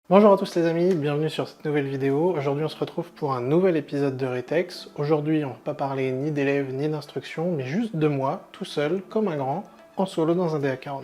Bonjour à tous les amis, bienvenue sur cette nouvelle vidéo. Aujourd'hui on se retrouve pour un nouvel épisode de Retex. Aujourd'hui on va pas parler ni d'élèves ni d'instruction, mais juste de moi, tout seul, comme un grand, en solo dans un DA42.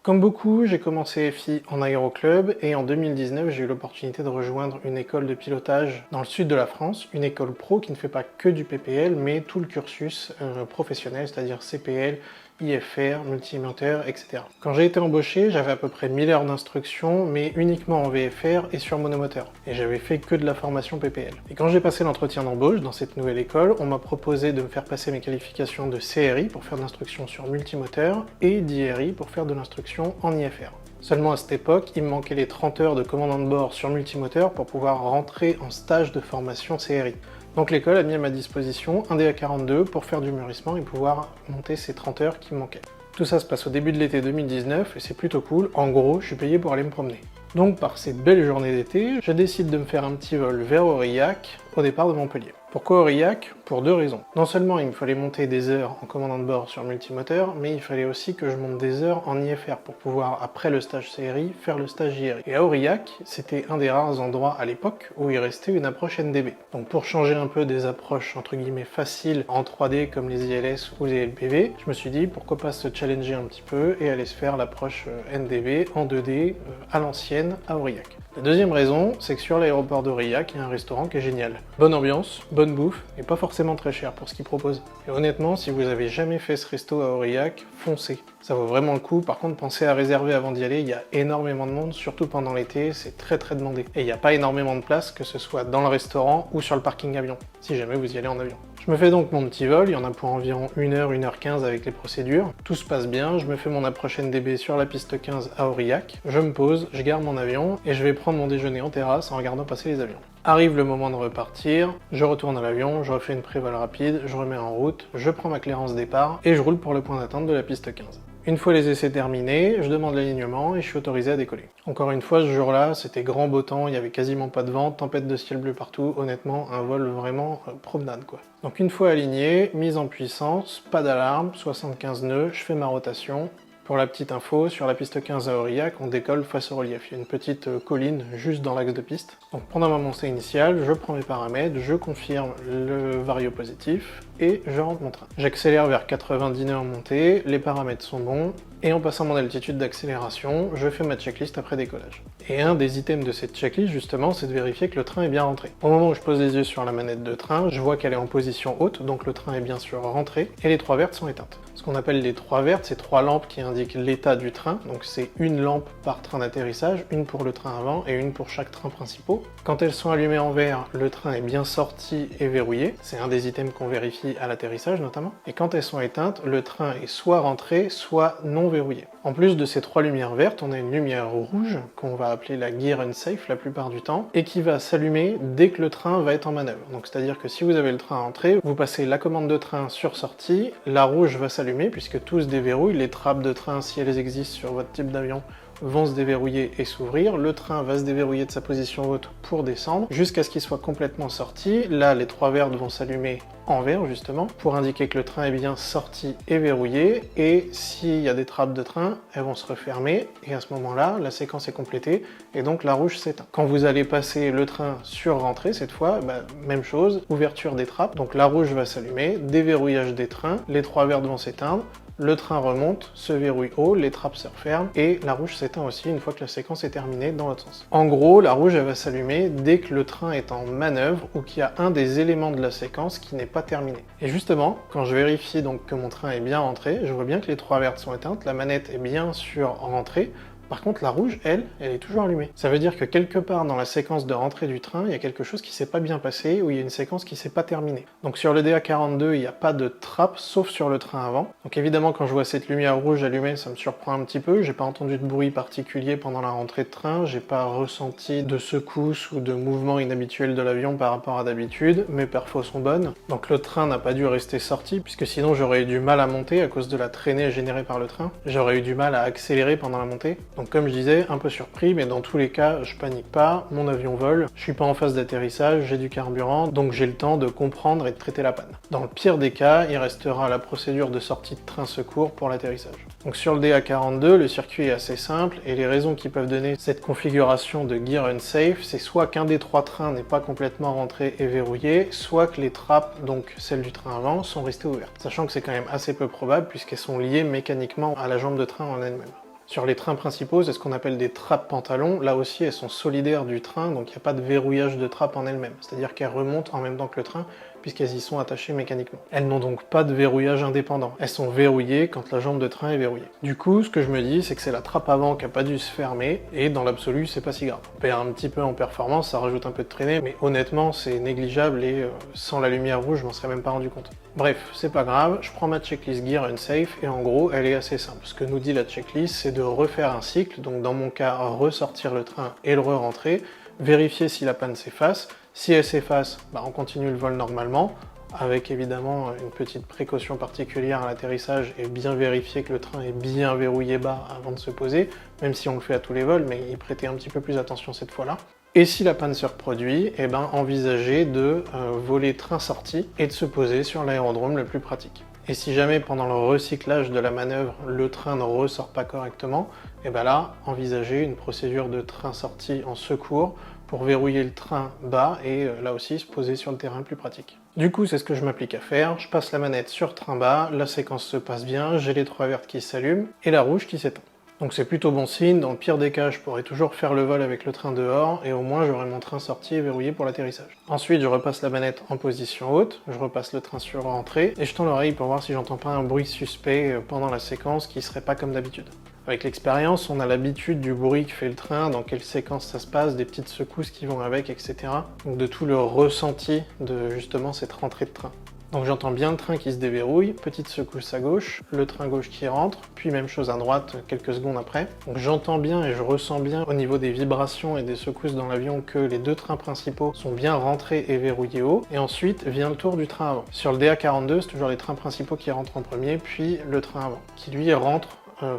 Comme beaucoup, j'ai commencé FI en aéroclub et en 2019 j'ai eu l'opportunité de rejoindre une école de pilotage dans le sud de la France, une école pro qui ne fait pas que du PPL mais tout le cursus professionnel, c'est-à-dire CPL, IFR, multimoteur, etc. Quand j'ai été embauché, j'avais à peu près 1000 heures d'instruction, mais uniquement en VFR et sur monomoteur. Et j'avais fait que de la formation PPL. Et quand j'ai passé l'entretien d'embauche dans cette nouvelle école, on m'a proposé de me faire passer mes qualifications de CRI pour faire de l'instruction sur multimoteur et d'IRI pour faire de l'instruction en IFR. Seulement à cette époque, il me manquait les 30 heures de commandant de bord sur multimoteur pour pouvoir rentrer en stage de formation CRI. Donc l'école a mis à ma disposition un DA42 pour faire du mûrissement et pouvoir monter ces 30 heures qui me manquaient. Tout ça se passe au début de l'été 2019 et c'est plutôt cool, en gros je suis payé pour aller me promener. Donc par ces belles journées d'été, je décide de me faire un petit vol vers Aurillac au départ de Montpellier. Pourquoi Aurillac? Pour deux raisons. Non seulement il me fallait monter des heures en commandant de bord sur multimoteur, mais il fallait aussi que je monte des heures en IFR pour pouvoir, après le stage CRI, faire le stage IRI. Et à Aurillac, c'était un des rares endroits à l'époque où il restait une approche NDB. Donc pour changer un peu des approches entre guillemets faciles en 3D comme les ILS ou les LPV, je me suis dit pourquoi pas se challenger un petit peu et aller se faire l'approche NDB en 2D à l'ancienne à Aurillac. La deuxième raison, c'est que sur l'aéroport d'Aurillac, il y a un restaurant qui est génial. Bonne ambiance, bonne bouffe, et pas forcément très cher pour ce qu'il propose. Et honnêtement, si vous avez jamais fait ce resto à Aurillac, foncez. Ça vaut vraiment le coup. Par contre, pensez à réserver avant d'y aller, il y a énormément de monde, surtout pendant l'été, c'est très demandé. Et il n'y a pas énormément de place, que ce soit dans le restaurant ou sur le parking avion, si jamais vous y allez en avion. Je me fais donc mon petit vol, il y en a pour environ 1h, 1h15 avec les procédures. Tout se passe bien, je me fais mon approche NDB sur la piste 15 à Aurillac, je me pose, je garde mon avion et je vais prendre mon déjeuner en terrasse en regardant passer les avions. Arrive le moment de repartir, je retourne à l'avion, je refais une prévol rapide, je remets en route, je prends ma clairance départ et je roule pour le point d'attente de la piste 15. Une fois les essais terminés, je demande l'alignement et je suis autorisé à décoller. Encore une fois, ce jour-là, c'était grand beau temps, il n'y avait quasiment pas de vent, tempête de ciel bleu partout, honnêtement, un vol vraiment promenade quoi. Donc une fois aligné, mise en puissance, pas d'alarme, 75 nœuds, je fais ma rotation. Pour la petite info, sur la piste 15 à Aurillac, on décolle face au relief. Il y a une petite colline juste dans l'axe de piste. Donc pendant ma montée initiale, je prends mes paramètres, je confirme le vario positif et je rentre mon train. J'accélère vers 90 nœuds en montée, les paramètres sont bons, et en passant mon altitude d'accélération, je fais ma checklist après décollage. Et un des items de cette checklist, justement, c'est de vérifier que le train est bien rentré. Au moment où je pose les yeux sur la manette de train, je vois qu'elle est en position haute, donc le train est bien sûr rentré, et les 3 vertes sont éteintes. Ce qu'on appelle les 3 vertes, c'est 3 lampes qui indiquent l'état du train, donc c'est une lampe par train d'atterrissage, une pour le train avant et une pour chaque train principal. Quand elles sont allumées en vert, le train est bien sorti et verrouillé, c'est un des items qu'on vérifie à l'atterrissage notamment, et quand elles sont éteintes, le train est soit rentré, soit non verrouillé. En plus de ces 3 lumières vertes, on a une lumière rouge, qu'on va appeler la Gear Unsafe la plupart du temps, et qui va s'allumer dès que le train va être en manœuvre. Donc c'est-à-dire que si vous avez le train à entrer, vous passez la commande de train sur sortie, la rouge va s'allumer puisque tout se déverrouille, les trappes de train si elles existent sur votre type d'avion vont se déverrouiller et s'ouvrir, le train va se déverrouiller de sa position haute pour descendre, jusqu'à ce qu'il soit complètement sorti. Là, les 3 vertes vont s'allumer en vert, justement, pour indiquer que le train est bien sorti et verrouillé, et s'il y a des trappes de train, elles vont se refermer, et à ce moment-là, la séquence est complétée, et donc la rouge s'éteint. Quand vous allez passer le train sur rentrée, cette fois, même chose, ouverture des trappes, donc la rouge va s'allumer, déverrouillage des trains, les 3 vertes vont s'éteindre, le train remonte, se verrouille haut, les trappes se referment et la rouge s'éteint aussi une fois que la séquence est terminée dans l'autre sens. En gros, la rouge elle va s'allumer dès que le train est en manœuvre ou qu'il y a un des éléments de la séquence qui n'est pas terminé. Et justement, quand je vérifie donc que mon train est bien rentré, je vois bien que les 3 vertes sont éteintes, la manette est bien sur rentrée. Par contre, la rouge, elle est toujours allumée. Ça veut dire que quelque part dans la séquence de rentrée du train, il y a quelque chose qui s'est pas bien passé ou il y a une séquence qui s'est pas terminée. Donc sur le DA42, il n'y a pas de trappe sauf sur le train avant. Donc évidemment, quand je vois cette lumière rouge allumée, ça me surprend un petit peu. J'ai pas entendu de bruit particulier pendant la rentrée de train, j'ai pas ressenti de secousse ou de mouvement inhabituel de l'avion par rapport à d'habitude. Mes perfos sont bonnes. Donc le train n'a pas dû rester sorti puisque sinon j'aurais eu du mal à monter à cause de la traînée générée par le train. J'aurais eu du mal à accélérer pendant la montée. Donc comme je disais, un peu surpris, mais dans tous les cas, je panique pas, mon avion vole, je suis pas en phase d'atterrissage, j'ai du carburant, donc j'ai le temps de comprendre et de traiter la panne. Dans le pire des cas, il restera la procédure de sortie de train secours pour l'atterrissage. Donc sur le DA42, le circuit est assez simple, et les raisons qui peuvent donner cette configuration de Gear Unsafe, c'est soit qu'un des 3 trains n'est pas complètement rentré et verrouillé, soit que les trappes, donc celles du train avant, sont restées ouvertes. Sachant que c'est quand même assez peu probable, puisqu'elles sont liées mécaniquement à la jambe de train en elle-même. Sur les trains principaux, c'est ce qu'on appelle des trappes pantalons. Là aussi, elles sont solidaires du train, donc il n'y a pas de verrouillage de trappe en elles-mêmes. C'est-à-dire qu'elles remontent en même temps que le train, puisqu'elles y sont attachées mécaniquement. Elles n'ont donc pas de verrouillage indépendant. Elles sont verrouillées quand la jambe de train est verrouillée. Du coup, ce que je me dis, c'est que c'est la trappe avant qui n'a pas dû se fermer, et dans l'absolu, c'est pas si grave. On perd un petit peu en performance, ça rajoute un peu de traînée, mais honnêtement, c'est négligeable, et sans la lumière rouge, je m'en serais même pas rendu compte. Bref, c'est pas grave, je prends ma checklist Gear Unsafe, et en gros, elle est assez simple. Ce que nous dit la checklist, c'est de refaire un cycle, donc dans mon cas, ressortir le train et le re-rentrer, vérifier si la panne s'efface. Si elle s'efface, on continue le vol normalement, avec évidemment une petite précaution particulière à l'atterrissage et bien vérifier que le train est bien verrouillé bas avant de se poser, même si on le fait à tous les vols, mais y prêter un petit peu plus attention cette fois-là. Et si la panne se reproduit, envisager de voler train sorti et de se poser sur l'aérodrome le plus pratique. Et si jamais pendant le recyclage de la manœuvre, le train ne ressort pas correctement, là, envisager une procédure de train sorti en secours pour verrouiller le train bas et là aussi se poser sur le terrain le plus pratique. Du coup, c'est ce que je m'applique à faire, je passe la manette sur train bas, la séquence se passe bien, j'ai les 3 vertes qui s'allument et la rouge qui s'éteint. Donc c'est plutôt bon signe, dans le pire des cas, je pourrais toujours faire le vol avec le train dehors, et au moins j'aurai mon train sorti et verrouillé pour l'atterrissage. Ensuite, je repasse la manette en position haute, je repasse le train sur entrée, et je tends l'oreille pour voir si j'entends pas un bruit suspect pendant la séquence qui serait pas comme d'habitude. Avec l'expérience, on a l'habitude du bruit que fait le train, dans quelle séquence ça se passe, des petites secousses qui vont avec, etc. Donc de tout le ressenti de justement cette rentrée de train. Donc j'entends bien le train qui se déverrouille, petite secousse à gauche, le train gauche qui rentre, puis même chose à droite quelques secondes après. Donc j'entends bien et je ressens bien au niveau des vibrations et des secousses dans l'avion que les 2 trains principaux sont bien rentrés et verrouillés haut, et ensuite vient le tour du train avant. Sur le DA42, c'est toujours les trains principaux qui rentrent en premier, puis le train avant, qui lui rentre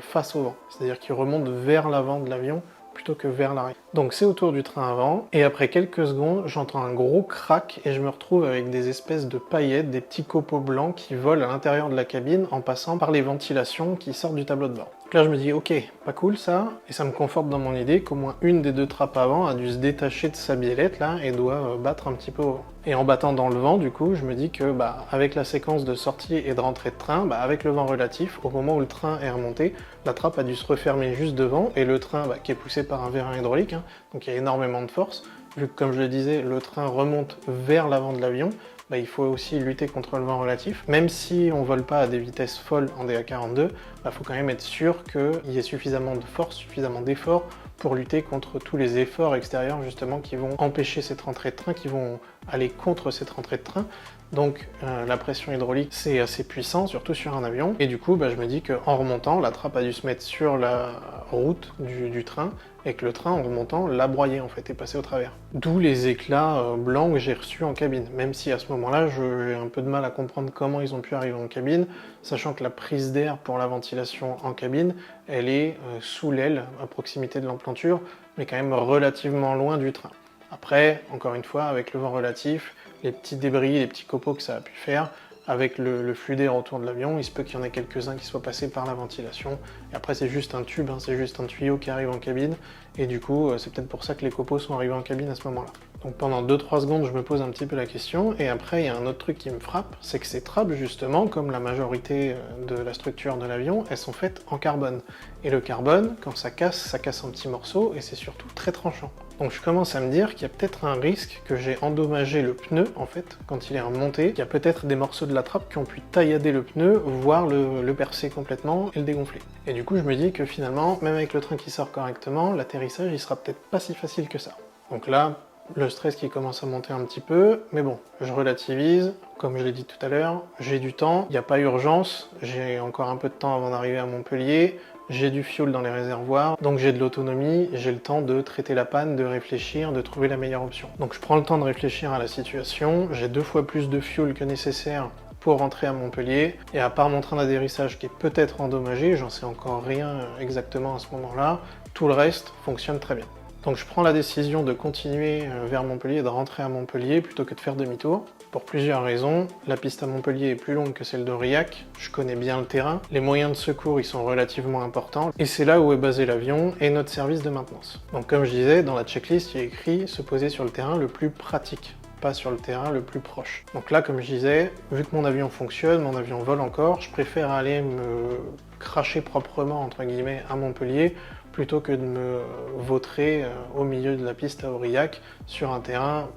face au vent, c'est-à-dire qu'il remonte vers l'avant de l'avion plutôt que vers l'arrière. Donc c'est au tour du train avant, et après quelques secondes, j'entends un gros crack et je me retrouve avec des espèces de paillettes, des petits copeaux blancs qui volent à l'intérieur de la cabine en passant par les ventilations qui sortent du tableau de bord. Donc là je me dis ok, pas cool ça, et ça me conforte dans mon idée qu'au moins une des 2 trappes avant a dû se détacher de sa biellette là et doit battre un petit peu au vent. Et en battant dans le vent, du coup, je me dis que avec la séquence de sortie et de rentrée de train, avec le vent relatif, au moment où le train est remonté, la trappe a dû se refermer juste devant, et le train qui est poussé par un vérin hydraulique, donc il y a énormément de force, vu que comme je le disais, le train remonte vers l'avant de l'avion, il faut aussi lutter contre le vent relatif. Même si on vole pas à des vitesses folles en DA42, faut quand même être sûr qu'il y ait suffisamment de force, suffisamment d'effort pour lutter contre tous les efforts extérieurs justement qui vont empêcher cette rentrée de train, qui vont aller contre cette rentrée de train. Donc la pression hydraulique c'est assez puissant, surtout sur un avion, et du coup je me dis qu'en remontant, la trappe a dû se mettre sur la route du train, et que le train en remontant l'a broyé en fait, et passé au travers. D'où les éclats blancs que j'ai reçus en cabine, même si à ce moment-là j'ai un peu de mal à comprendre comment ils ont pu arriver en cabine, sachant que la prise d'air pour la ventilation en cabine, elle est sous l'aile, à proximité de l'emplanture, mais quand même relativement loin du train. Après, encore une fois, avec le vent relatif, les petits débris, les petits copeaux que ça a pu faire, avec le flux d'air autour de l'avion, il se peut qu'il y en ait quelques-uns qui soient passés par la ventilation. Et après, c'est juste un tube, c'est juste un tuyau qui arrive en cabine, et du coup, c'est peut-être pour ça que les copeaux sont arrivés en cabine à ce moment-là. Donc pendant 2-3 secondes, je me pose un petit peu la question, et après, il y a un autre truc qui me frappe, c'est que ces trappes, justement, comme la majorité de la structure de l'avion, elles sont faites en carbone. Et le carbone, quand ça casse en petits morceaux, et c'est surtout très tranchant. Donc je commence à me dire qu'il y a peut-être un risque que j'ai endommagé le pneu, en fait, quand il est remonté. Il y a peut-être des morceaux de la trappe qui ont pu taillader le pneu, voire le percer complètement et le dégonfler. Et du coup, je me dis que finalement, même avec le train qui sort correctement, l'atterrissage, il sera peut-être pas si facile que ça. Donc là, le stress qui commence à monter un petit peu, mais bon, je relativise, comme je l'ai dit tout à l'heure, j'ai du temps, il n'y a pas urgence, j'ai encore un peu de temps avant d'arriver à Montpellier, j'ai du fuel dans les réservoirs, donc j'ai de l'autonomie, j'ai le temps de traiter la panne, de réfléchir, de trouver la meilleure option. Donc je prends le temps de réfléchir à la situation, j'ai 2 fois plus de fuel que nécessaire pour rentrer à Montpellier. Et à part mon train d'atterrissage qui est peut-être endommagé, j'en sais encore rien exactement à ce moment-là, tout le reste fonctionne très bien. Donc je prends la décision de continuer vers Montpellier et de rentrer à Montpellier plutôt que de faire demi-tour. Pour plusieurs raisons. La piste à Montpellier est plus longue que celle d'Aurillac, je connais bien le terrain, les moyens de secours ils sont relativement importants, et c'est là où est basé l'avion et notre service de maintenance. Donc comme je disais, dans la checklist il y a écrit se poser sur le terrain le plus pratique, pas sur le terrain le plus proche. Donc là, comme je disais, vu que mon avion fonctionne, mon avion vole encore, je préfère aller me cracher proprement, entre guillemets, à Montpellier, plutôt que de me vautrer au milieu de la piste à Aurillac, sur un terrain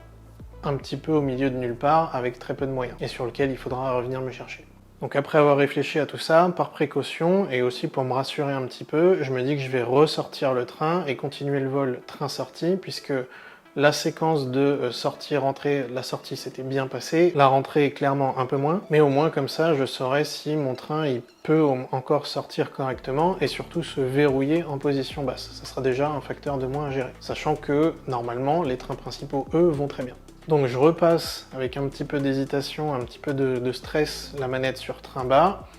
un petit peu au milieu de nulle part, avec très peu de moyens, et sur lequel il faudra revenir me chercher. Donc après avoir réfléchi à tout ça, par précaution, et aussi pour me rassurer un petit peu, je me dis que je vais ressortir le train et continuer le vol train-sortie, puisque la séquence de sortie-rentrée, la sortie s'était bien passée, la rentrée est clairement un peu moins, mais au moins comme ça je saurai si mon train il peut encore sortir correctement et surtout se verrouiller en position basse. Ça sera déjà un facteur de moins à gérer, sachant que normalement les trains principaux eux vont très bien. Donc je repasse avec un petit peu d'hésitation, un petit peu de stress la manette sur train bas.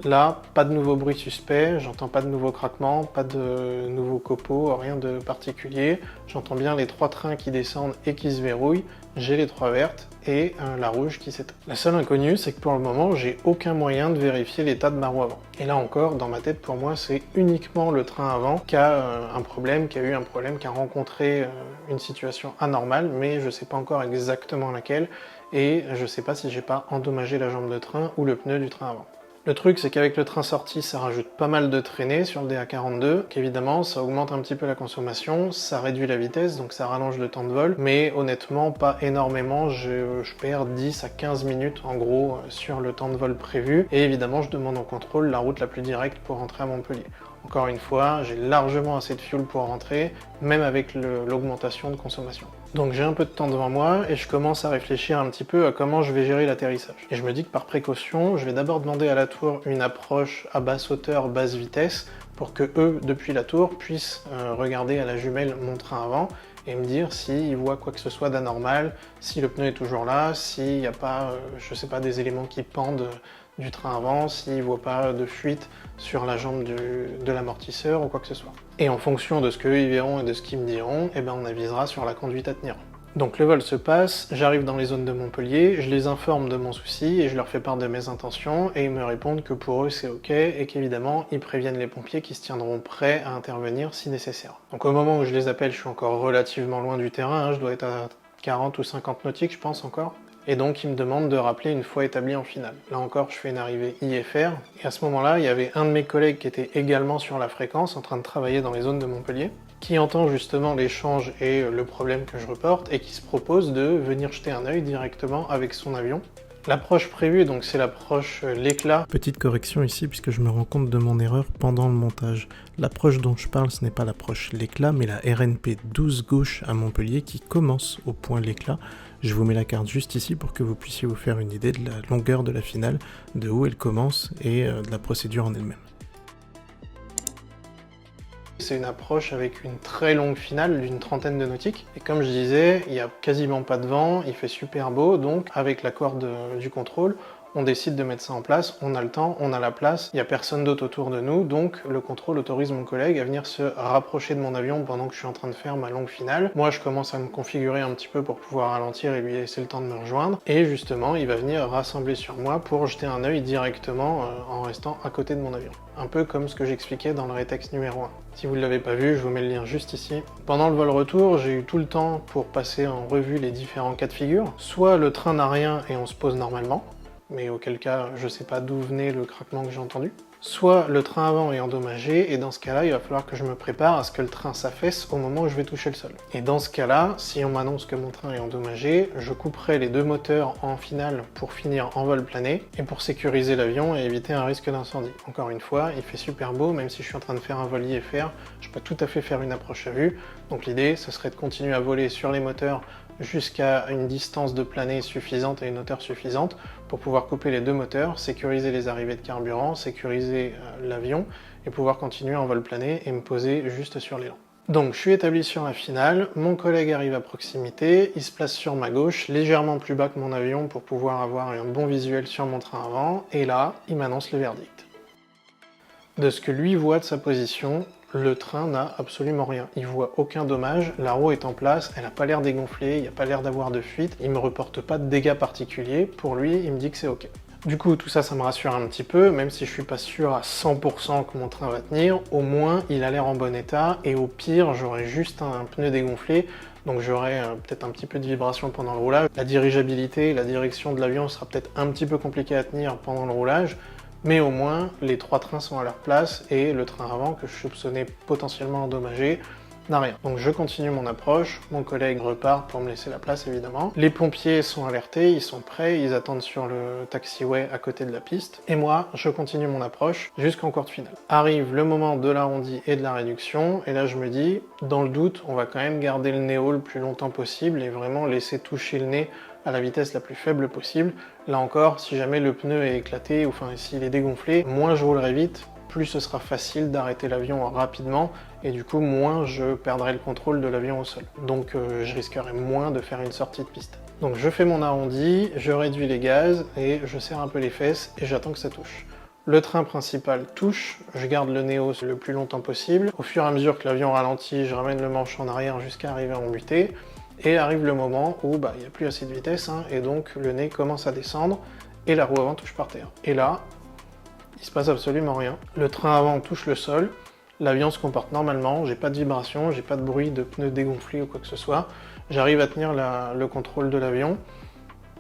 Là, pas de nouveaux bruits suspects, j'entends pas de nouveaux craquements, pas de nouveaux copeaux, rien de particulier. J'entends bien les 3 trains qui descendent et qui se verrouillent, j'ai les 3 vertes et la rouge qui s'éteint. La seule inconnue, c'est que pour le moment, j'ai aucun moyen de vérifier l'état de ma roue avant. Et là encore, dans ma tête, pour moi, c'est uniquement le train avant qui a un problème, qui a eu un problème, qui a rencontré une situation anormale, mais je sais pas encore exactement laquelle, et je sais pas si j'ai pas endommagé la jambe de train ou le pneu du train avant. Le truc, c'est qu'avec le train sorti, ça rajoute pas mal de traînées sur le DA42, qu'évidemment, ça augmente un petit peu la consommation, ça réduit la vitesse, donc ça rallonge le temps de vol, mais honnêtement, pas énormément, je perds 10 à 15 minutes en gros sur le temps de vol prévu, et évidemment, je demande en contrôle la route la plus directe pour rentrer à Montpellier. Encore une fois, j'ai largement assez de fuel pour rentrer, même avec l'augmentation de consommation. Donc j'ai un peu de temps devant moi et je commence à réfléchir un petit peu à comment je vais gérer l'atterrissage. Et je me dis que par précaution, je vais d'abord demander à la tour une approche à basse hauteur, basse vitesse, pour que eux, depuis la tour, puissent regarder à la jumelle mon train avant et me dire s'ils voient quoi que ce soit d'anormal, si le pneu est toujours là, s'il n'y a pas, je sais pas, des éléments qui pendent du train avant, s'ils ne voient pas de fuite sur la jambe de l'amortisseur ou quoi que ce soit. Et en fonction de ce qu'eux ils verront et de ce qu'ils me diront, eh ben on avisera sur la conduite à tenir. Donc le vol se passe, j'arrive dans les zones de Montpellier, je les informe de mon souci et je leur fais part de mes intentions et ils me répondent que pour eux c'est ok et qu'évidemment ils préviennent les pompiers qui se tiendront prêts à intervenir si nécessaire. Donc au moment où je les appelle, je suis encore relativement loin du terrain, je dois être à 40 ou 50 nautiques je pense encore. Et donc il me demande de rappeler une fois établi en finale. Là encore, je fais une arrivée IFR, et à ce moment-là, il y avait un de mes collègues qui était également sur la fréquence, en train de travailler dans les zones de Montpellier, qui entend justement l'échange et le problème que je reporte, et qui se propose de venir jeter un œil directement avec son avion. L'approche prévue, donc c'est l'approche l'éclat. Petite correction ici, puisque je me rends compte de mon erreur pendant le montage. L'approche dont je parle, ce n'est pas l'approche l'éclat, mais la RNP 12 gauche à Montpellier qui commence au point l'éclat. Je vous mets la carte juste ici pour que vous puissiez vous faire une idée de la longueur de la finale, de où elle commence et de la procédure en elle-même. C'est une approche avec une très longue finale d'une trentaine de nautiques. Et comme je disais, il n'y a quasiment pas de vent, il fait super beau, donc avec la corde du contrôle, on décide de mettre ça en place, on a le temps, on a la place, il n'y a personne d'autre autour de nous, donc le contrôle autorise mon collègue à venir se rapprocher de mon avion pendant que je suis en train de faire ma longue finale. Moi je commence à me configurer un petit peu pour pouvoir ralentir et lui laisser le temps de me rejoindre, et justement il va venir rassembler sur moi pour jeter un œil directement en restant à côté de mon avion. Un peu comme ce que j'expliquais dans le rétexte numéro 1. Si vous ne l'avez pas vu, je vous mets le lien juste ici. Pendant le vol retour, j'ai eu tout le temps pour passer en revue les différents cas de figure. Soit le train n'a rien et on se pose normalement, mais auquel cas, je sais pas d'où venait le craquement que j'ai entendu. Soit le train avant est endommagé, et dans ce cas-là, il va falloir que je me prépare à ce que le train s'affaisse au moment où je vais toucher le sol. Et dans ce cas-là, si on m'annonce que mon train est endommagé, je couperai les deux moteurs en finale pour finir en vol plané, et pour sécuriser l'avion et éviter un risque d'incendie. Encore une fois, il fait super beau, même si je suis en train de faire un vol IFR, je peux tout à fait faire une approche à vue, donc l'idée, ce serait de continuer à voler sur les moteurs jusqu'à une distance de planée suffisante et une hauteur suffisante pour pouvoir couper les deux moteurs, sécuriser les arrivées de carburant, sécuriser l'avion et pouvoir continuer en vol plané et me poser juste sur l'élan. Donc je suis établi sur la finale, mon collègue arrive à proximité, il se place sur ma gauche, légèrement plus bas que mon avion pour pouvoir avoir un bon visuel sur mon train avant, et là, il m'annonce le verdict. De ce que lui voit de sa position, le train n'a absolument rien. Il voit aucun dommage, la roue est en place, elle n'a pas l'air dégonflée, il n'y a pas l'air d'avoir de fuite, il me reporte pas de dégâts particuliers, pour lui, il me dit que c'est ok. Du coup, tout ça, ça me rassure un petit peu, même si je suis pas sûr à 100% que mon train va tenir, au moins il a l'air en bon état, et au pire, j'aurai juste un pneu dégonflé, donc j'aurai peut-être un petit peu de vibration pendant le roulage. La dirigeabilité, la direction de l'avion sera peut-être un petit peu compliquée à tenir pendant le roulage, mais au moins, les 3 trains sont à leur place et le train avant, que je soupçonnais potentiellement endommagé, n'a rien. Donc je continue mon approche, mon collègue repart pour me laisser la place évidemment. Les pompiers sont alertés, ils sont prêts, ils attendent sur le taxiway à côté de la piste. Et moi, je continue mon approche jusqu'en courte finale. Arrive le moment de l'arrondi et de la réduction, et là je me dis, dans le doute, on va quand même garder le nez haut le plus longtemps possible et vraiment laisser toucher le nez à la vitesse la plus faible possible. Là encore, si jamais le pneu est éclaté, ou enfin s'il est dégonflé, moins je roulerai vite, plus ce sera facile d'arrêter l'avion rapidement, et du coup moins je perdrai le contrôle de l'avion au sol. Donc je risquerai moins de faire une sortie de piste. Donc je fais mon arrondi, je réduis les gaz, et je serre un peu les fesses, et j'attends que ça touche. Le train principal touche, je garde le nez haut le plus longtemps possible. Au fur et à mesure que l'avion ralentit, je ramène le manche en arrière jusqu'à arriver en butée. Et arrive le moment où il n'y a plus assez de vitesse, et donc le nez commence à descendre, et la roue avant touche par terre. Et là, il se passe absolument rien. Le train avant touche le sol, l'avion se comporte normalement, j'ai pas de vibration, j'ai pas de bruit de pneus dégonflés ou quoi que ce soit. J'arrive à tenir le contrôle de l'avion,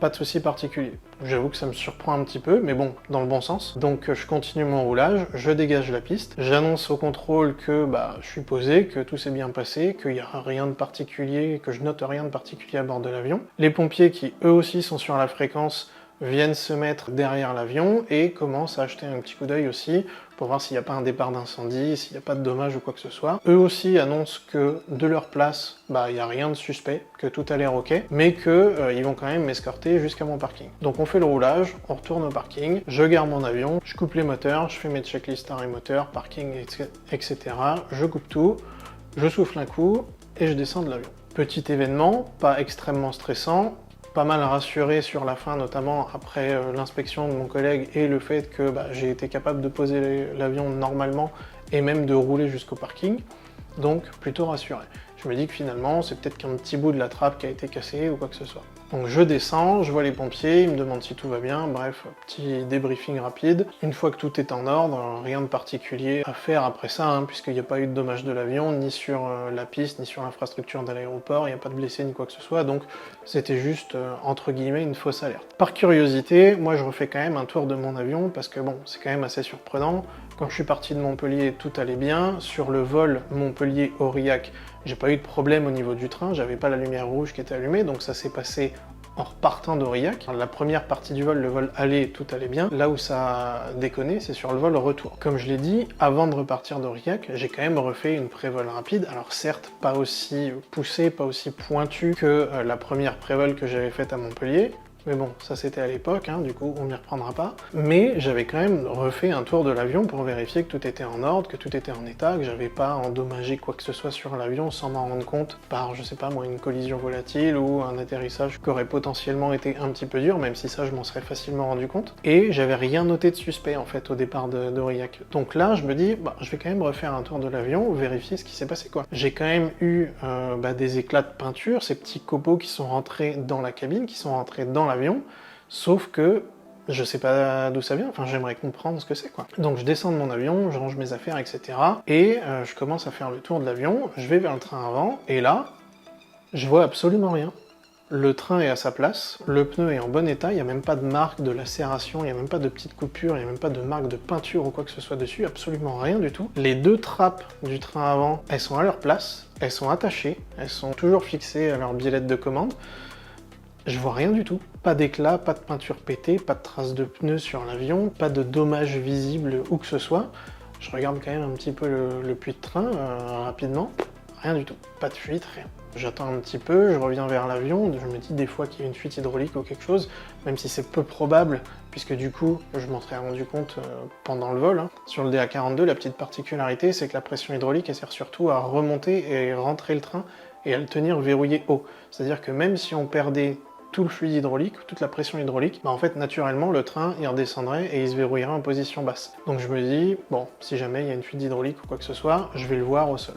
pas de souci particulier. J'avoue que ça me surprend un petit peu, mais bon, dans le bon sens. Donc je continue mon roulage, je dégage la piste, j'annonce au contrôle que je suis posé, que tout s'est bien passé, qu'il n'y a rien de particulier, que je note rien de particulier à bord de l'avion. Les pompiers qui eux aussi sont sur la fréquence viennent se mettre derrière l'avion et commencent à jeter un petit coup d'œil aussi pour voir s'il n'y a pas un départ d'incendie, s'il n'y a pas de dommages ou quoi que ce soit. Eux aussi annoncent que de leur place, il n'y a rien de suspect, que tout a l'air ok, mais qu'ils vont quand même m'escorter jusqu'à mon parking. Donc on fait le roulage, on retourne au parking, je garde mon avion, je coupe les moteurs, je fais mes checklists arrêt moteur, parking, etc. Je coupe tout, je souffle un coup et je descends de l'avion. Petit événement, pas extrêmement stressant, pas mal rassuré sur la fin, notamment après l'inspection de mon collègue et le fait que j'ai été capable de poser l'avion normalement et même de rouler jusqu'au parking, donc plutôt rassuré. Je me dis que finalement c'est peut-être qu'un petit bout de la trappe qui a été cassé ou quoi que ce soit. Donc je descends, je vois les pompiers, ils me demandent si tout va bien, bref, petit débriefing rapide. Une fois que tout est en ordre, rien de particulier à faire après ça, puisqu'il n'y a pas eu de dommages de l'avion, ni sur la piste, ni sur l'infrastructure de l'aéroport, il n'y a pas de blessés ni quoi que ce soit, donc c'était juste, entre guillemets, une fausse alerte. Par curiosité, moi je refais quand même un tour de mon avion, parce que bon, c'est quand même assez surprenant. Quand je suis parti de Montpellier, tout allait bien. Sur le vol Montpellier-Aurillac, j'ai pas eu de problème au niveau du train, j'avais pas la lumière rouge qui était allumée, donc ça s'est passé en repartant d'Aurillac. La première partie du vol, le vol aller, tout allait bien. Là où ça a déconné, c'est sur le vol retour. Comme je l'ai dit, avant de repartir d'Aurillac, j'ai quand même refait une pré-vol rapide. Alors certes, pas aussi poussée, pas aussi pointue que la première pré-vol que j'avais faite à Montpellier, mais bon, ça c'était à l'époque, du coup on m'y reprendra pas. Mais j'avais quand même refait un tour de l'avion pour vérifier que tout était en ordre, que tout était en état, que j'avais pas endommagé quoi que ce soit sur l'avion sans m'en rendre compte par, je sais pas moi, une collision volatile ou un atterrissage qui aurait potentiellement été un petit peu dur, même si ça je m'en serais facilement rendu compte. Et j'avais rien noté de suspect en fait au départ d'Aurillac. Donc là je me dis, je vais quand même refaire un tour de l'avion, vérifier ce qui s'est passé quoi. J'ai quand même eu des éclats de peinture, ces petits copeaux qui sont rentrés dans la cabine, qui sont rentrés dans l'avion, sauf que je sais pas d'où ça vient, j'aimerais comprendre ce que c'est quoi. Donc je descends de mon avion, je range mes affaires, etc. Et je commence à faire le tour de l'avion, je vais vers le train avant, et là, je vois absolument rien. Le train est à sa place, le pneu est en bon état, il n'y a même pas de marque de lacération, il n'y a même pas de petite coupure, il n'y a même pas de marque de peinture ou quoi que ce soit dessus, absolument rien du tout. Les deux trappes du train avant, elles sont à leur place, elles sont attachées, elles sont toujours fixées à leur biellette de commande. Je vois rien du tout. Pas d'éclat, pas de peinture pétée, pas de traces de pneus sur l'avion, pas de dommages visibles où que ce soit. Je regarde quand même un petit peu le puits de train rapidement. Rien du tout. Pas de fuite, rien. J'attends un petit peu, je reviens vers l'avion, je me dis des fois qu'il y a une fuite hydraulique ou quelque chose, même si c'est peu probable, puisque du coup, je m'en serais rendu compte pendant le vol. Sur le DA42, la petite particularité, c'est que la pression hydraulique, elle sert surtout à remonter et rentrer le train et à le tenir verrouillé haut. C'est-à-dire que même si on perdait tout le fluide hydraulique, toute la pression hydraulique, en fait, naturellement, le train, il redescendrait et il se verrouillerait en position basse. Donc je me dis, bon, si jamais il y a une fuite hydraulique ou quoi que ce soit, je vais le voir au sol.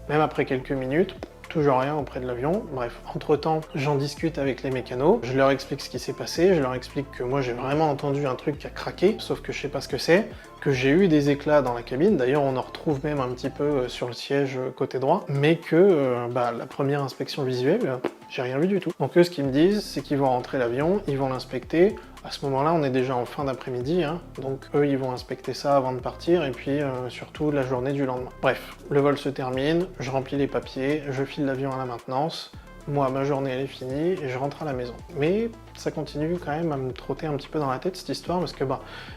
Même après quelques minutes, toujours rien auprès de l'avion. Bref, entre-temps, j'en discute avec les mécanos, je leur explique ce qui s'est passé, je leur explique que moi j'ai vraiment entendu un truc qui a craqué, sauf que je sais pas ce que c'est, que j'ai eu des éclats dans la cabine, d'ailleurs on en retrouve même un petit peu sur le siège côté droit, mais que la première inspection visuelle, j'ai rien vu du tout. Donc eux, ce qu'ils me disent, c'est qu'ils vont rentrer l'avion, ils vont l'inspecter. À ce moment-là, on est déjà en fin d'après-midi, donc eux, ils vont inspecter ça avant de partir, et puis surtout la journée du lendemain. Bref, le vol se termine, je remplis les papiers, je file l'avion à la maintenance, moi, ma journée, elle est finie, et je rentre à la maison. Mais ça continue quand même à me trotter un petit peu dans la tête, cette histoire, parce que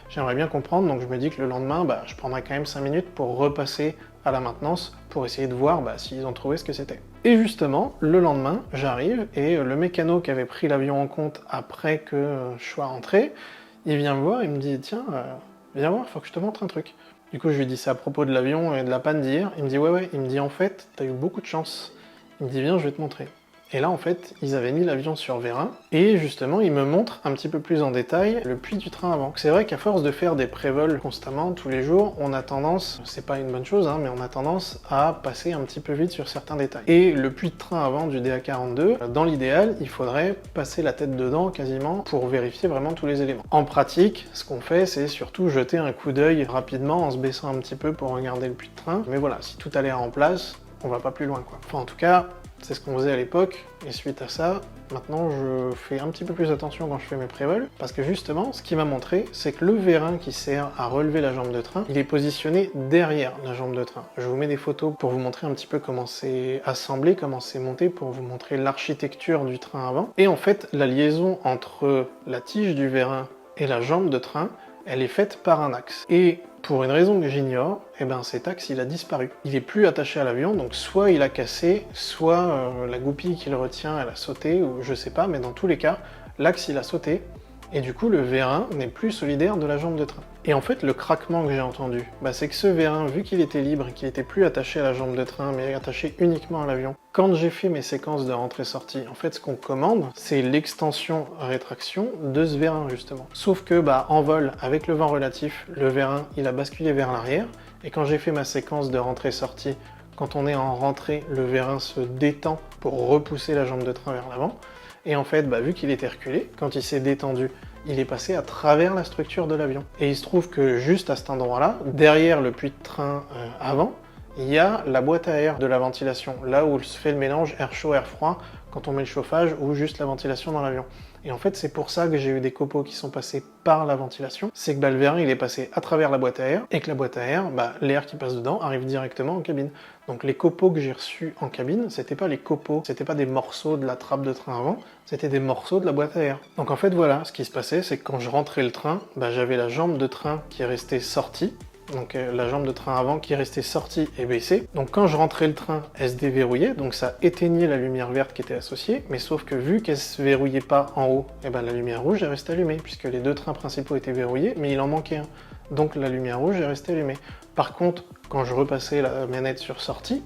j'aimerais bien comprendre, donc je me dis que le lendemain, je prendrai quand même 5 minutes pour repasser à la maintenance, pour essayer de voir s'ils ont trouvé ce que c'était. Et justement, le lendemain, j'arrive, et le mécano qui avait pris l'avion en compte après que je sois rentré, il vient me voir et me dit « Tiens, viens voir, faut que je te montre un truc ». Du coup, je lui dis c'est à propos de l'avion et de la panne d'hier. Il me dit « Ouais, il me dit « En fait, t'as eu beaucoup de chance ». Il me dit « Viens, je vais te montrer ». Et là, en fait, ils avaient mis l'avion sur vérin, et justement, ils me montrent un petit peu plus en détail le puits du train avant. C'est vrai qu'à force de faire des prévols constamment, tous les jours, on a tendance, c'est pas une bonne chose, mais on a tendance à passer un petit peu vite sur certains détails. Et le puits de train avant du DA42, dans l'idéal, il faudrait passer la tête dedans quasiment pour vérifier vraiment tous les éléments. En pratique, ce qu'on fait, c'est surtout jeter un coup d'œil rapidement en se baissant un petit peu pour regarder le puits de train. Mais voilà, si tout a l'air en place, on va pas plus loin, quoi. Enfin, en tout cas, c'est ce qu'on faisait à l'époque, et suite à ça, maintenant je fais un petit peu plus attention quand je fais mes prévols, parce que justement, ce qui m'a montré, c'est que le vérin qui sert à relever la jambe de train, il est positionné derrière la jambe de train. Je vous mets des photos pour vous montrer un petit peu comment c'est assemblé, comment c'est monté, pour vous montrer l'architecture du train avant. Et en fait, la liaison entre la tige du vérin et la jambe de train, elle est faite par un axe. Et pour une raison que j'ignore, cet axe il a disparu. Il est plus attaché à l'avion, donc soit il a cassé, soit la goupille qui le retient elle a sauté, ou je sais pas, mais dans tous les cas, l'axe il a sauté, et du coup le vérin n'est plus solidaire de la jambe de train. Et en fait le craquement que j'ai entendu, c'est que ce vérin, vu qu'il était libre et qu'il était plus attaché à la jambe de train, mais attaché uniquement à l'avion, quand j'ai fait mes séquences de rentrée-sortie, en fait ce qu'on commande, c'est l'extension-rétraction de ce vérin justement. Sauf que en vol, avec le vent relatif, le vérin il a basculé vers l'arrière, et quand j'ai fait ma séquence de rentrée-sortie, quand on est en rentrée, le vérin se détend pour repousser la jambe de train vers l'avant, et en fait, vu qu'il était reculé, quand il s'est détendu, il est passé à travers la structure de l'avion. Et il se trouve que juste à cet endroit-là, derrière le puits de train avant, il y a la boîte à air de la ventilation, là où se fait le mélange air chaud, air froid, quand on met le chauffage ou juste la ventilation dans l'avion. Et en fait, c'est pour ça que j'ai eu des copeaux qui sont passés par la ventilation, c'est que le vérin il est passé à travers la boîte à air, et que la boîte à air, l'air qui passe dedans arrive directement en cabine. Donc les copeaux que j'ai reçus en cabine, c'était pas les copeaux, c'était pas des morceaux de la trappe de train avant, c'était des morceaux de la boîte à air. Donc en fait voilà, ce qui se passait, c'est que quand je rentrais le train, j'avais la jambe de train qui est restée sortie, donc la jambe de train avant qui est restée sortie et baissée. Donc quand je rentrais le train, elle se déverrouillait, donc ça éteignait la lumière verte qui était associée, mais sauf que vu qu'elle se verrouillait pas en haut, la lumière rouge est restée allumée, puisque les deux trains principaux étaient verrouillés, mais il en manquait un. Donc la lumière rouge est restée allumée. Par contre, quand je repassais la manette sur sortie,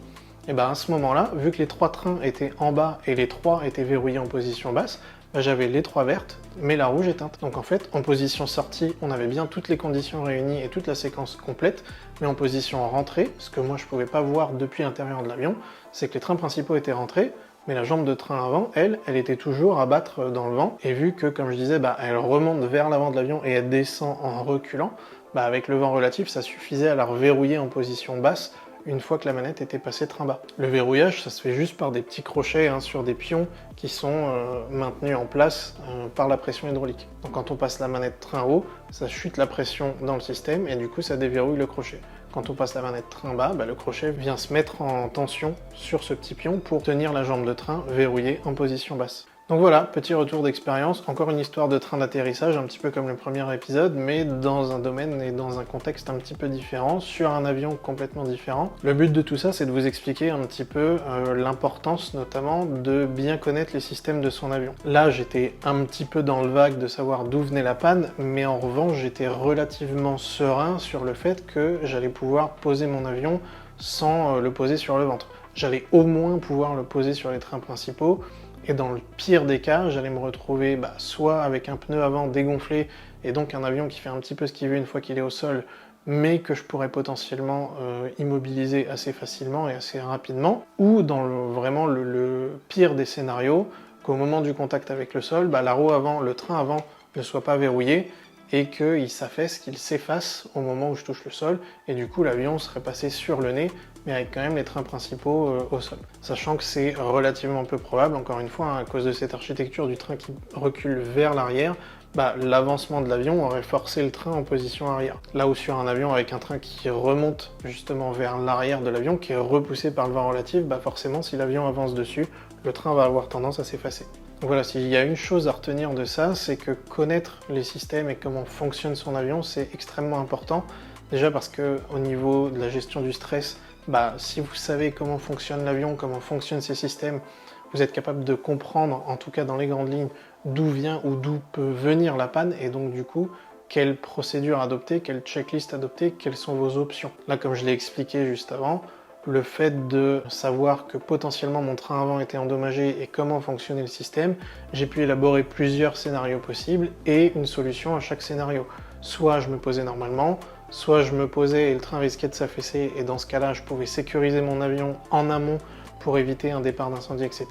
à ce moment-là, vu que les 3 trains étaient en bas et les 3 étaient verrouillés en position basse, j'avais les 3 vertes, mais la rouge éteinte. Donc en fait, en position sortie, on avait bien toutes les conditions réunies et toute la séquence complète, mais en position rentrée, ce que moi je pouvais pas voir depuis l'intérieur de l'avion, c'est que les trains principaux étaient rentrés, mais la jambe de train avant, elle était toujours à battre dans le vent, et vu que, comme je disais, elle remonte vers l'avant de l'avion et elle descend en reculant, avec le vent relatif, ça suffisait à la reverrouiller en position basse, une fois que la manette était passée train bas. Le verrouillage, ça se fait juste par des petits crochets sur des pions qui sont maintenus en place par la pression hydraulique. Donc quand on passe la manette train haut, ça chute la pression dans le système et du coup ça déverrouille le crochet. Quand on passe la manette train bas, le crochet vient se mettre en tension sur ce petit pion pour tenir la jambe de train verrouillée en position basse. Donc voilà, petit retour d'expérience, encore une histoire de train d'atterrissage, un petit peu comme le premier épisode, mais dans un domaine et dans un contexte un petit peu différent, sur un avion complètement différent. Le but de tout ça, c'est de vous expliquer un petit peu l'importance notamment de bien connaître les systèmes de son avion. Là, j'étais un petit peu dans le vague de savoir d'où venait la panne, mais en revanche, j'étais relativement serein sur le fait que j'allais pouvoir poser mon avion sans le poser sur le ventre. J'allais au moins pouvoir le poser sur les trains principaux. Et dans le pire des cas, j'allais me retrouver soit avec un pneu avant dégonflé, et donc un avion qui fait un petit peu ce qu'il veut une fois qu'il est au sol, mais que je pourrais potentiellement immobiliser assez facilement et assez rapidement, ou dans vraiment le pire des scénarios, qu'au moment du contact avec le sol, la roue avant, le train avant ne soit pas verrouillé, et qu'il s'affaisse, qu'il s'efface au moment où je touche le sol, et du coup l'avion serait passé sur le nez, mais avec quand même les trains principaux au sol. Sachant que c'est relativement peu probable, encore une fois, hein, à cause de cette architecture du train qui recule vers l'arrière, l'avancement de l'avion aurait forcé le train en position arrière. Là où sur un avion avec un train qui remonte justement vers l'arrière de l'avion, qui est repoussé par le vent relatif, forcément si l'avion avance dessus, le train va avoir tendance à s'effacer. Donc voilà, s'il y a une chose à retenir de ça, c'est que connaître les systèmes et comment fonctionne son avion, c'est extrêmement important. Déjà parce que au niveau de la gestion du stress, si vous savez comment fonctionne l'avion, comment fonctionnent ces systèmes, vous êtes capable de comprendre, en tout cas dans les grandes lignes, d'où vient ou d'où peut venir la panne, et donc du coup, quelle procédure adopter, quelle checklist adopter, quelles sont vos options. Là, comme je l'ai expliqué juste avant, le fait de savoir que potentiellement mon train avant était endommagé et comment fonctionnait le système, j'ai pu élaborer plusieurs scénarios possibles et une solution à chaque scénario. Soit je me posais normalement, soit je me posais et le train risquait de s'affaisser, et dans ce cas-là, je pouvais sécuriser mon avion en amont pour éviter un départ d'incendie, etc.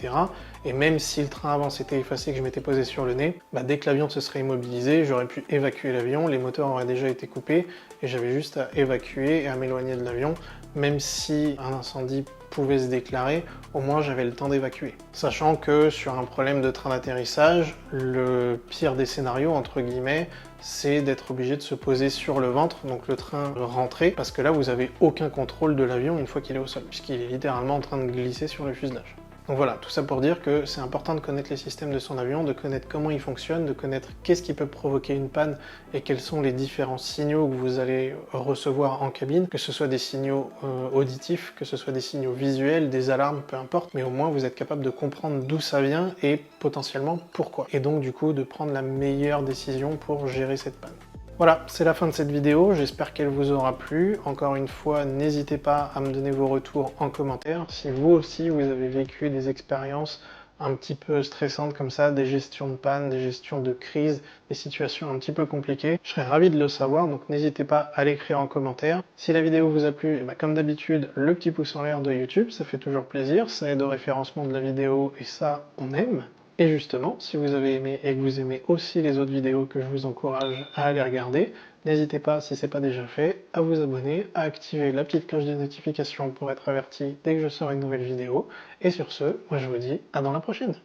Et même si le train avant s'était effacé et que je m'étais posé sur le nez, dès que l'avion se serait immobilisé, j'aurais pu évacuer l'avion, les moteurs auraient déjà été coupés, et j'avais juste à évacuer et à m'éloigner de l'avion, même si un incendie pouvait se déclarer, au moins j'avais le temps d'évacuer. Sachant que sur un problème de train d'atterrissage, le pire des scénarios, entre guillemets, c'est d'être obligé de se poser sur le ventre, donc le train rentrer, parce que là vous avez aucun contrôle de l'avion une fois qu'il est au sol, puisqu'il est littéralement en train de glisser sur le fuselage. Donc voilà, tout ça pour dire que c'est important de connaître les systèmes de son avion, de connaître comment il fonctionne, de connaître qu'est-ce qui peut provoquer une panne et quels sont les différents signaux que vous allez recevoir en cabine, que ce soit des signaux auditifs, que ce soit des signaux visuels, des alarmes, peu importe, mais au moins vous êtes capable de comprendre d'où ça vient et potentiellement pourquoi. Et donc du coup de prendre la meilleure décision pour gérer cette panne. Voilà, c'est la fin de cette vidéo, j'espère qu'elle vous aura plu. Encore une fois, n'hésitez pas à me donner vos retours en commentaire. Si vous aussi, vous avez vécu des expériences un petit peu stressantes comme ça, des gestions de panne, des gestions de crise, des situations un petit peu compliquées, je serais ravi de le savoir, donc n'hésitez pas à l'écrire en commentaire. Si la vidéo vous a plu, comme d'habitude, le petit pouce en l'air de YouTube, ça fait toujours plaisir, ça aide au référencement de la vidéo et ça, on aime. Et justement, si vous avez aimé et que vous aimez aussi les autres vidéos que je vous encourage à aller regarder, n'hésitez pas, si ce n'est pas déjà fait, à vous abonner, à activer la petite cloche de notification pour être averti dès que je sors une nouvelle vidéo. Et sur ce, moi je vous dis à dans la prochaine.